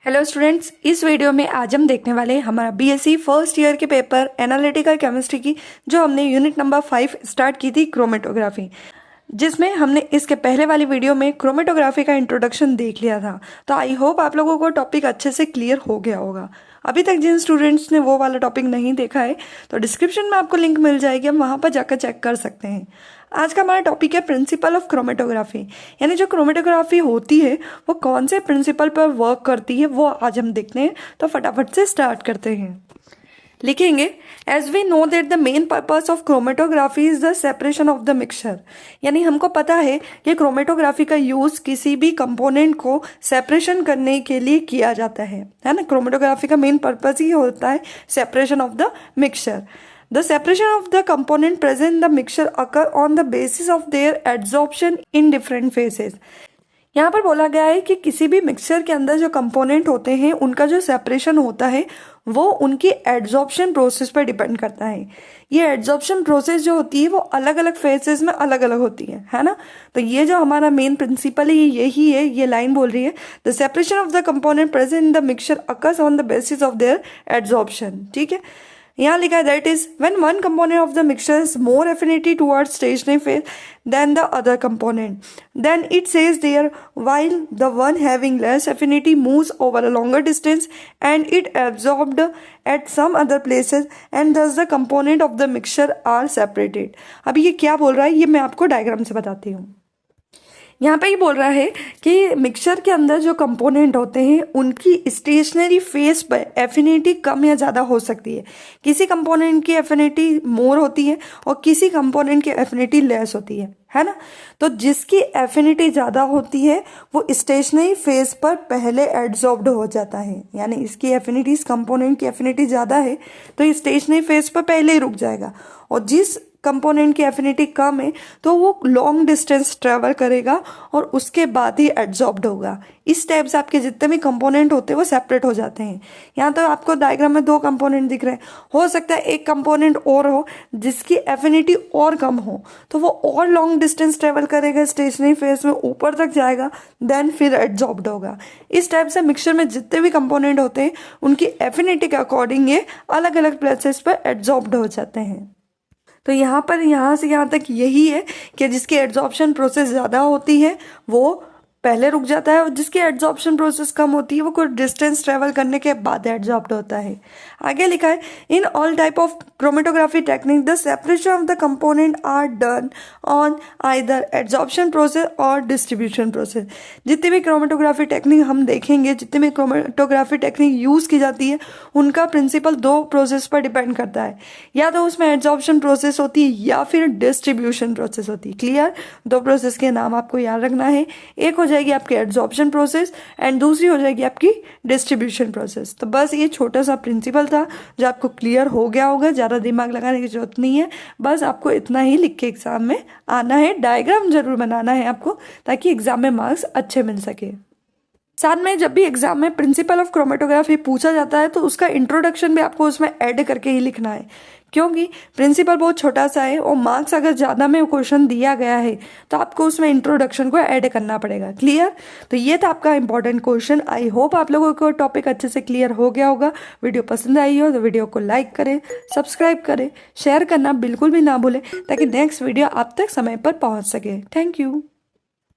Hello students, इस video में आज हम देखने वाले हैं हमारा बीएससी फर्स्ट ईयर के पेपर एनालिटिकल केमिस्ट्री की, जो हमने यूनिट नंबर 5 स्टार्ट की थी क्रोमेटोग्राफी, जिसमें हमने इसके पहले वाली वीडियो में क्रोमेटोग्राफी का इंट्रोडक्शन देख लिया था। तो आई होप आप लोगों को टॉपिक अच्छे से क्लियर हो गया होगा। अभी तक जिन स्टूडेंट्स ने वो वाला टॉपिक नहीं देखा है तो डिस्क्रिप्शन में आपको लिंक मिल जाएगी, हम वहाँ पर जाकर चेक कर सकते हैं। आज का हमारा टॉपिक है प्रिंसिपल ऑफ क्रोमेटोग्राफी, यानी जो क्रोमेटोग्राफी होती है वो कौन से प्रिंसिपल पर वर्क करती है वो आज हम देखते हैं। तो फटाफट से स्टार्ट करते हैं। लिखेंगे, as we know that the main purpose of chromatography is the separation of the mixture, यानी हमको पता है कि क्रोमेटोग्राफी का यूज किसी भी कंपोनेंट को सेपरेशन करने के लिए किया जाता है ना। क्रोमेटोग्राफी का मेन पर्पस ही होता है separation of the mixture. The separation of the component present in the mixture occur on the basis of their adsorption in different phases। यहाँ पर बोला गया है कि किसी भी मिक्सचर के अंदर जो कंपोनेंट होते हैं उनका जो सेपरेशन होता है वो उनकी एड्सॉर्प्शन प्रोसेस पर डिपेंड करता है। ये एड्सॉर्प्शन प्रोसेस जो होती है वो अलग अलग फेजेस में अलग अलग होती है ना। तो ये जो हमारा मेन प्रिंसिपल है यही है, ये लाइन बोल रही है the separation of the component present in the mixture occurs on the basis of their adsorption. ठीक है, यहाँ लिखा है that is when one component of the mixture is more affinity towards stationary phase than the other component, then it says there while the one having less affinity moves over a longer distance and it absorbed at some other places and thus the component of the mixture are separated. अभी ये क्या बोल रहा है ये मैं आपको diagram से बताती हूँ। यहाँ पे ये बोल रहा है कि मिक्सचर के अंदर जो कंपोनेंट होते हैं उनकी स्टेशनरी फेस पर एफिनिटी कम या ज़्यादा हो सकती है। किसी कंपोनेंट की एफिनिटी मोर होती है और किसी कंपोनेंट की एफिनिटी लेस होती है ना। तो जिसकी एफिनिटी ज़्यादा होती है वो स्टेशनरी फेस पर पहले एड्सॉर्ब्ड हो जाता है, यानी इसकी एफिनिटी, इस कंपोनेंट की एफिनिटी ज़्यादा है तो ये स्टेशनरी फेस पर पहले ही रुक जाएगा, और जिस कंपोनेंट की एफिनिटी कम है तो वो लॉन्ग डिस्टेंस ट्रेवल करेगा और उसके बाद ही एड्सॉर्ब्ड होगा। इस टाइप से आपके जितने भी कंपोनेंट होते हैं वो सेपरेट हो जाते हैं। यहाँ तो आपको डायग्राम में दो कंपोनेंट दिख रहे हैं, हो सकता है एक कंपोनेंट और हो जिसकी एफिनिटी और कम हो तो वो और लॉन्ग डिस्टेंस ट्रेवल करेगा, स्टेशनरी फेज में ऊपर तक जाएगा, देन फिर एड्सॉर्ब्ड होगा। इस टाइप से मिक्सचर में जितने भी कंपोनेंट होते हैं उनकी एफिनिटी के अकॉर्डिंग ये अलग अलग प्लेसेस पर एड्सॉर्ब्ड हो जाते हैं। तो यहाँ पर यहाँ से यहाँ तक यही है कि जिसकी एड्सॉर्प्शन प्रोसेस ज़्यादा होती है वो पहले रुक जाता है, और जिसकी एड्सॉर्प्शन प्रोसेस कम होती है वो कुछ डिस्टेंस ट्रेवल करने के बाद एड्सॉर्ब्ड होता है। आगे लिखा है, in all type of chromatography technique the separation of the component are done on either adsorption process और डिस्ट्रीब्यूशन प्रोसेस। जितनी भी क्रोमेटोग्राफी टेक्निक हम देखेंगे, जितनी भी क्रोमेटोग्राफी टेक्निक यूज़ की जाती है उनका प्रिंसिपल दो प्रोसेस पर डिपेंड करता है, या तो उसमें एड्सॉर्प्शन प्रोसेस होती है या फिर डिस्ट्रीब्यूशन प्रोसेस होती है। क्लियर? दो प्रोसेस के नाम आपको याद रखना है, एक हो जाएगी आपकी एड्सॉर्प्शन प्रोसेस एंड दूसरी हो जाएगी आपकी डिस्ट्रीब्यूशन प्रोसेस। तो बस ये छोटा सा प्रिंसिपल था जो आपको क्लियर हो गया होगा, ज़्यादा दिमाग लगाने की जरूरत नहीं है, बस आपको इतना ही लिख के एग्जाम में आना है। डायग्राम जरूर बनाना है आपको ताकि एग्जाम में मार्क्स अच्छे मिल सके। साथ में जब भी एग्जाम में प्रिंसिपल ऑफ क्रोमेटोग्राफी पूछा जाता है तो उसका इंट्रोडक्शन भी आपको उसमें ऐड करके ही लिखना है, क्योंकि प्रिंसिपल बहुत छोटा सा है और मार्क्स अगर ज़्यादा में क्वेश्चन दिया गया है तो आपको उसमें इंट्रोडक्शन को ऐड करना पड़ेगा। क्लियर? तो ये था आपका इंपॉर्टेंट क्वेश्चन। आई होप आप लोगों को टॉपिक अच्छे से क्लियर हो गया होगा। वीडियो पसंद आई हो तो वीडियो को लाइक करें, सब्सक्राइब करें, शेयर करना बिल्कुल भी ना भूलें ताकि नेक्स्ट वीडियो आप तक समय पर पहुँच सके। Thank you.